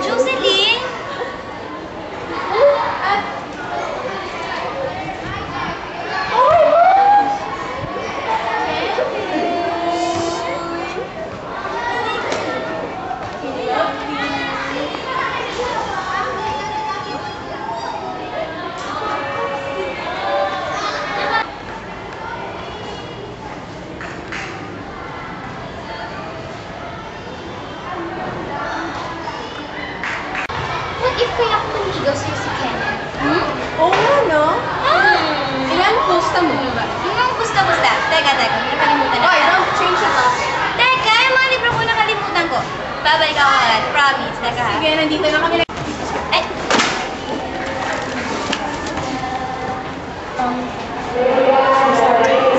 Jocelyn? What if kaya ako manligaw sa'yo si Kenneth? Oo nga, no? Ilan gusto mo? Gusta. Teka, nakalimutan na. Oy, don't change the topic. Teka, yung mga libro ko nakalimutan ko. Babalik ako agad. Promise. Teka ha. Sige, nandito na kami. Ay!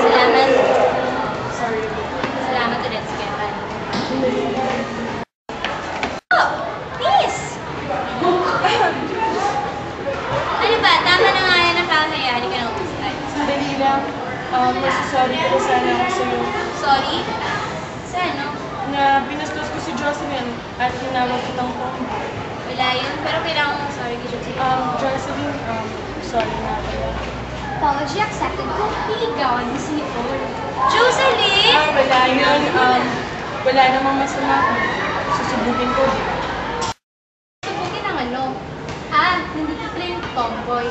Salamat. Sorry. Salamat ulit, Kevin. Oh! Miss! Ano ba? Tama na nga yan ang kakaya. Hindi ka na umusay. Sandali lang. Sorry ko sana ako sa'yo. Sorry? Sa ano? Na binastos ko si Jocelyn at tinawag kitang tomboy. Wala yun. Pero kailangan mo sorry kay Jocelyn. Jocelyn, sorry na pala. Apology accepted kung niligawan mo si Nicole. Jocelyn! Wala yun. Wala namang masama. Susubukin ko. Subukin ang ano? Nandito pala yung tomboy.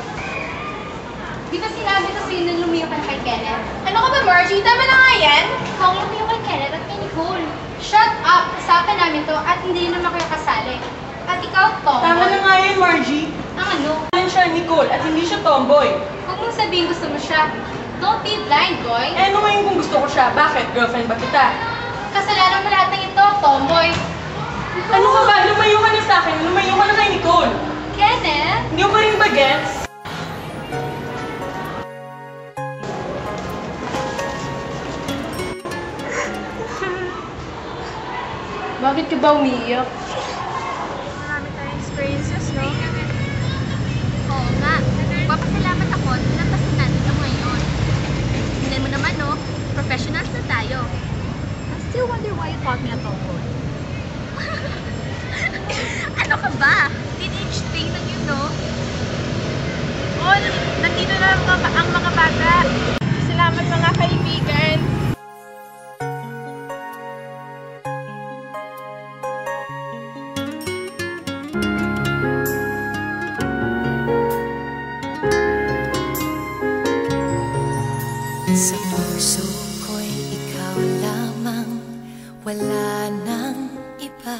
Di ba sinabi ko sa'yo na lumiyo ka na kay Kenneth? Ano ka ba, Margie? Tama na nga yan? Ikaw ang lumiyo kay Kenneth at kay Nicole. Shut up! Usapan namin to at hindi naman kayo kasali. At ikaw, tomboy. Tama na nga yan, Margie. Ang ano? Yan siya, Nicole, at hindi siya tomboy. Huwag mong sabihin gusto mo siya. Don't be blind, boy. Eh, ano ngayon kung gusto ko siya? Bakit? Girlfriend ba kita? Kasalanan mo lahat ng ito, tomboy. Ano ka ba? Lumayo ka na sa akin. Lumayo ka na kay Nicole. Kenneth? Hindi ko pa rin ba gets? Bakit ka ba umiiyak? Marami tayong experiences, no? Oo nga. Papasalamat ako at napasin natin ito ngayon. Tingnan mo naman, no? Professionals na tayo. I still wonder why you called me a tomboy. Ano ka ba? Teenage thing lang yun, no? Oh, nandito na ang mga bata. Salamat mga kaibigan. Sa puso ko'y ikaw lamang, wala nang iba.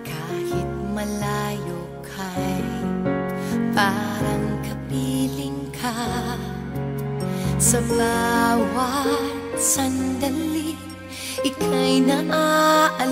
Kahit malayo ka'y parang kapiling ka. Sa bawat sandali, ika'y naaalala.